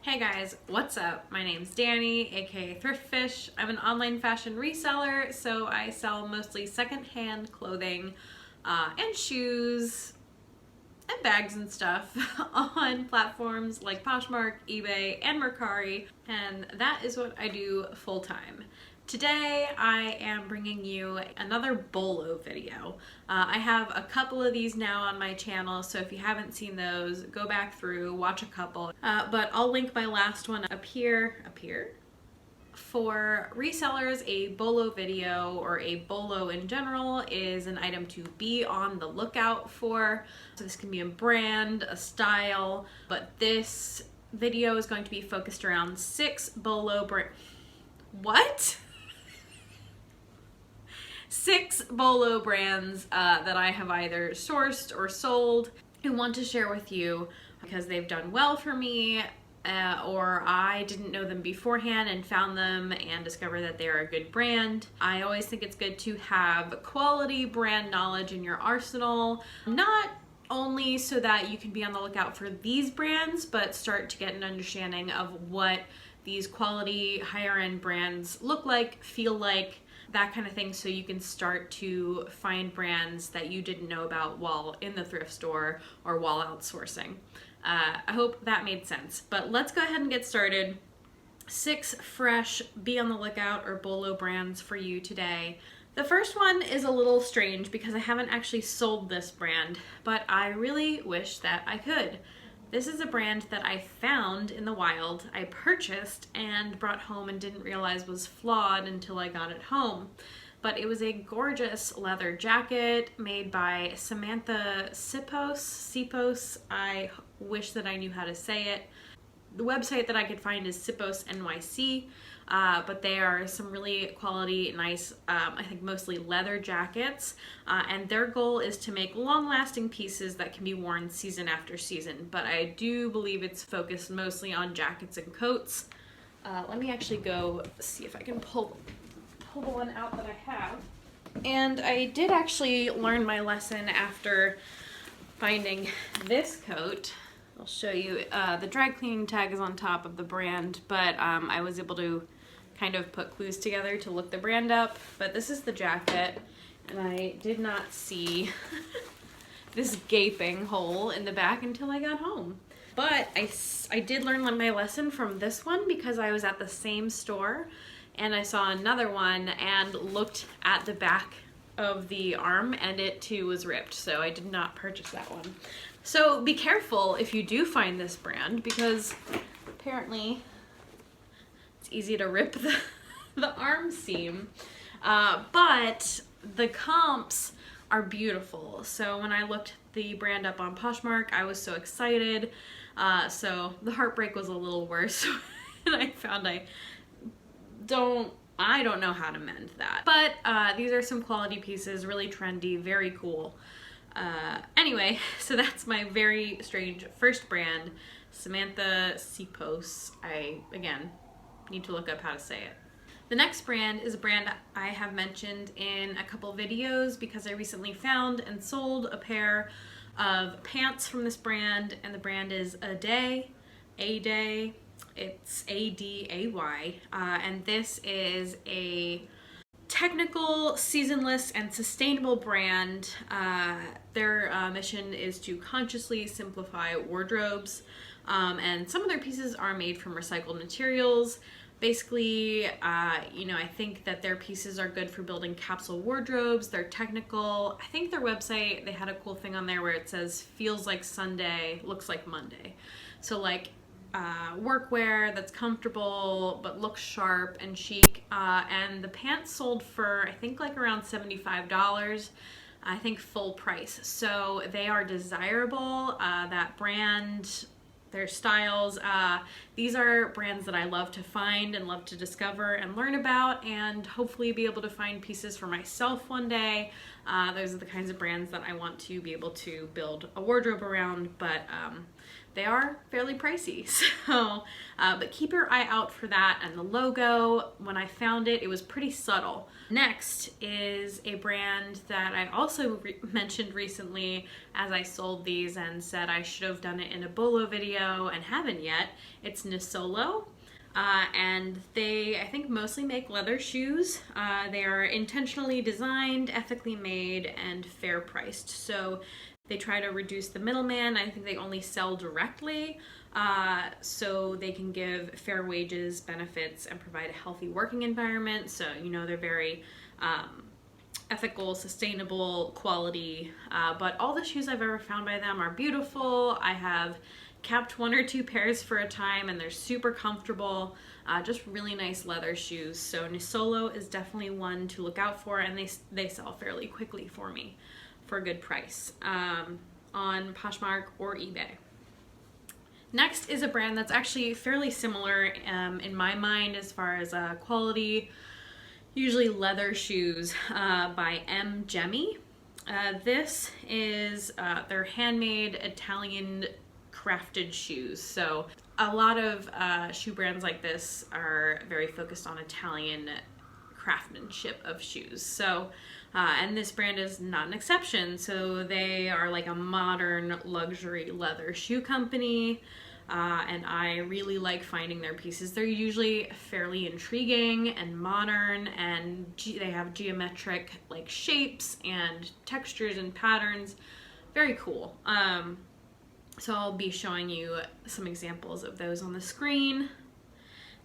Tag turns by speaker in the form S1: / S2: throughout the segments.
S1: Hey guys, what's up? My name's Danny, aka Thrift Fish. I'm an online fashion reseller, so I sell mostly secondhand clothing and shoes and bags and stuff on platforms like Poshmark, eBay, and Mercari, and that is what I do full time. Today I am bringing you another BOLO video. I have a couple of these now on my channel, so if you haven't seen those, go back through, watch a couple. But I'll link my last one up here. For resellers, a BOLO video or a BOLO in general is an item to be on the lookout for. So this can be a brand, a style, but this video is going to be focused around 6 BOLO What? 6 BOLO brands that I have either sourced or sold and want to share with you because they've done well for me or I didn't know them beforehand and found them and discovered that they're a good brand. I always think it's good to have quality brand knowledge in your arsenal, not only so that you can be on the lookout for these brands, but start to get an understanding of what these quality higher end brands look like, feel like, that kind of thing, so you can start to find brands that you didn't know about while in the thrift store or while outsourcing. I hope that made sense, but let's go ahead and get started. 6 fresh, be on the lookout or BOLO brands for you today. The first one is a little strange because I haven't actually sold this brand, but I really wish that I could. This is a brand that I found in the wild, I purchased and brought home and didn't realize was flawed until I got it home. But it was a gorgeous leather jacket made by Samantha Sippos. I wish that I knew how to say it. The website that I could find is Sippos NYC, but they are some really quality, nice, I think mostly leather jackets, and their goal is to make long-lasting pieces that can be worn season after season, but I do believe it's focused mostly on jackets and coats. Let me actually go see if I can pull the one out that I have. And I did actually learn my lesson after finding this coat. I'll show you, the dry cleaning tag is on top of the brand, but I was able to kind of put clues together to look the brand up. But this is the jacket, and I did not see this gaping hole in the back until I got home. But I did learn my lesson from this one because I was at the same store and I saw another one and looked at the back of the arm and it too was ripped, so I did not purchase that one. So be careful if you do find this brand because apparently it's easy to rip the arm seam, but the comps are beautiful. So when I looked the brand up on Poshmark, I was so excited. So the heartbreak was a little worse and I found I don't know how to mend that. But these are some quality pieces, really trendy, very cool. Anyway, so that's my very strange first brand, Samantha Sippos. I, again, need to look up how to say it. The next brand is a brand I have mentioned in a couple videos because I recently found and sold a pair of pants from this brand, and the brand is ADAY. ADAY. It's ADAY, and this is a technical, seasonless, and sustainable brand. Their mission is to consciously simplify wardrobes, and some of their pieces are made from recycled materials. Basically, you know, I think that their pieces are good for building capsule wardrobes. They're technical. I think their website, they had a cool thing on there where it says, feels like Sunday, looks like Monday. So like, workwear that's comfortable but looks sharp and chic, and the pants sold for I think like around $75, I think full price, so they are desirable. That brand, their styles, these are brands that I love to find and love to discover and learn about and hopefully be able to find pieces for myself one day. Those are the kinds of brands that I want to be able to build a wardrobe around, but they are fairly pricey. So, but keep your eye out for that. And the logo, when I found it, it was pretty subtle. Next is a brand that I also mentioned recently as I sold these and said I should have done it in a BOLO video and haven't yet. It's Nisolo. And they, I think, mostly make leather shoes. They are intentionally designed, ethically made, and fair priced. So they try to reduce the middleman. I think they only sell directly, so they can give fair wages, benefits, and provide a healthy working environment. So, you know, they're very ethical, sustainable, quality. But all the shoes I've ever found by them are beautiful. I have kept 1 or 2 pairs for a time, and they're super comfortable. Just really nice leather shoes. So Nisolo is definitely one to look out for, and they sell fairly quickly for me for a good price on Poshmark or eBay. Next is a brand that's actually fairly similar in my mind as far as quality, usually leather shoes, by M.Gemi. This is their handmade Italian crafted shoes. So a lot of shoe brands like this are very focused on Italian craftsmanship of shoes. So, and this brand is not an exception. So they are like a modern luxury leather shoe company. And I really like finding their pieces. They're usually fairly intriguing and modern, and they have geometric like shapes and textures and patterns. Very cool. So I'll be showing you some examples of those on the screen.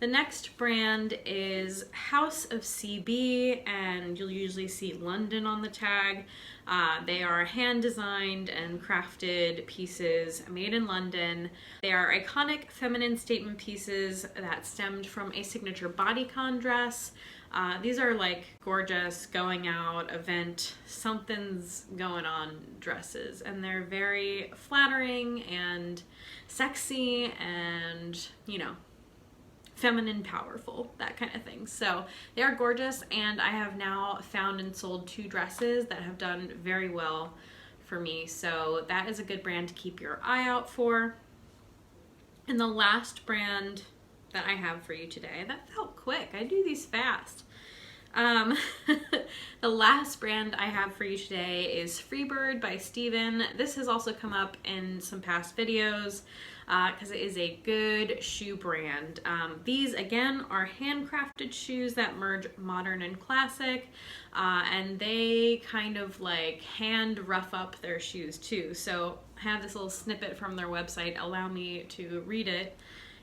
S1: The next brand is House of CB, and you'll usually see London on the tag. They are hand-designed and crafted pieces made in London. They are iconic feminine statement pieces that stemmed from a signature bodycon dress. These are like gorgeous going out event, something's going on dresses, and they're very flattering and sexy and, you know, feminine, powerful, that kind of thing. So they are gorgeous, and I have now found and sold 2 dresses that have done very well for me. So that is a good brand to keep your eye out for. And the last brand that I have for you today, that felt quick, I do these fast. The last brand I have for you today is Freebird by Steven. This has also come up in some past videos because it is a good shoe brand. These again are handcrafted shoes that merge modern and classic, and they kind of like hand rough up their shoes too. So I have this little snippet from their website, allow me to read it.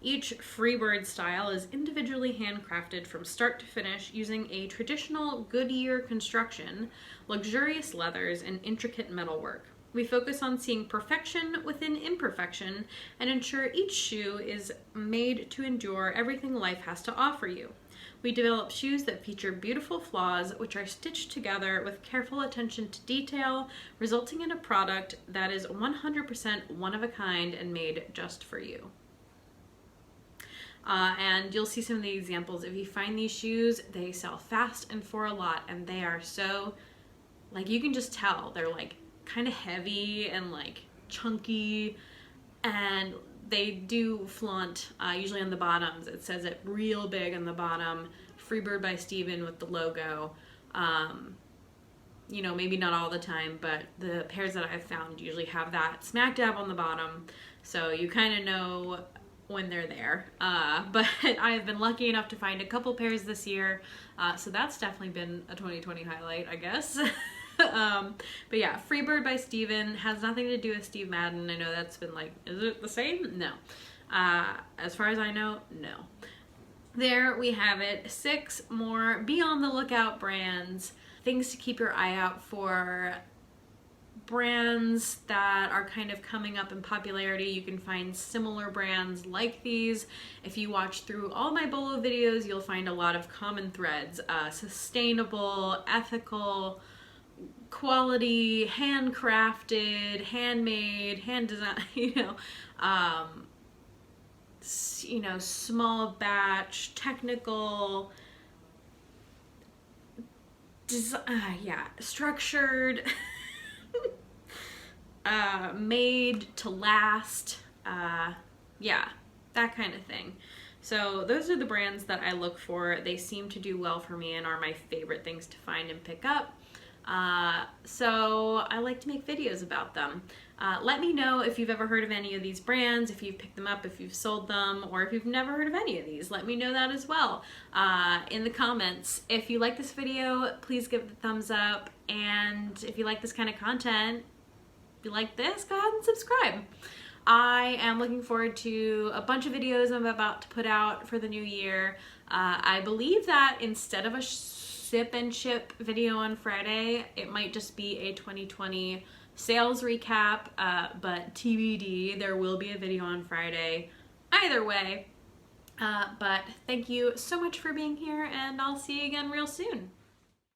S1: Each Freebird style is individually handcrafted from start to finish using a traditional Goodyear construction, luxurious leathers, and intricate metalwork. We focus on seeing perfection within imperfection and ensure each shoe is made to endure everything life has to offer you. We develop shoes that feature beautiful flaws which are stitched together with careful attention to detail, resulting in a product that is 100% one of a kind and made just for you. And you'll see some of the examples. If you find these shoes, they sell fast and for a lot, and they are so, like, you can just tell they're like kind of heavy and like chunky, and they do flaunt, usually on the bottoms. It says it real big on the bottom, Freebird by Steven with the logo. You know, maybe not all the time, but the pairs that I've found usually have that smack dab on the bottom, so you kind of know when they're there. But I have been lucky enough to find a couple pairs this year, so that's definitely been a 2020 highlight, I guess. But yeah, Freebird by Steven has nothing to do with Steve Madden. I know that's been like, is it the same? No. As far as I know, no. There we have it, 6 more be on the lookout brands, things to keep your eye out for. Brands that are kind of coming up in popularity. You can find similar brands like these. If you watch through all my BOLO videos, you'll find a lot of common threads. Sustainable, ethical, quality, handcrafted, handmade, hand design, you know, small batch, technical, structured, made to last, Yeah, that kind of thing. So those are the brands that I look for. They seem to do well for me and are my favorite things to find and pick up. So I like to make videos about them. Let me know if you've ever heard of any of these brands, if you've picked them up, if you've sold them, or if you've never heard of any of these. Let me know that as well in the comments. If you like this video, please give it a thumbs up. And if you like this kind of content, if you like this, go ahead and subscribe. I am looking forward to a bunch of videos I'm about to put out for the new year. I believe that instead of a sip and ship video on Friday, it might just be a 2020 sales recap, but TBD, there will be a video on Friday. Either way, but thank you so much for being here, and I'll see you again real soon.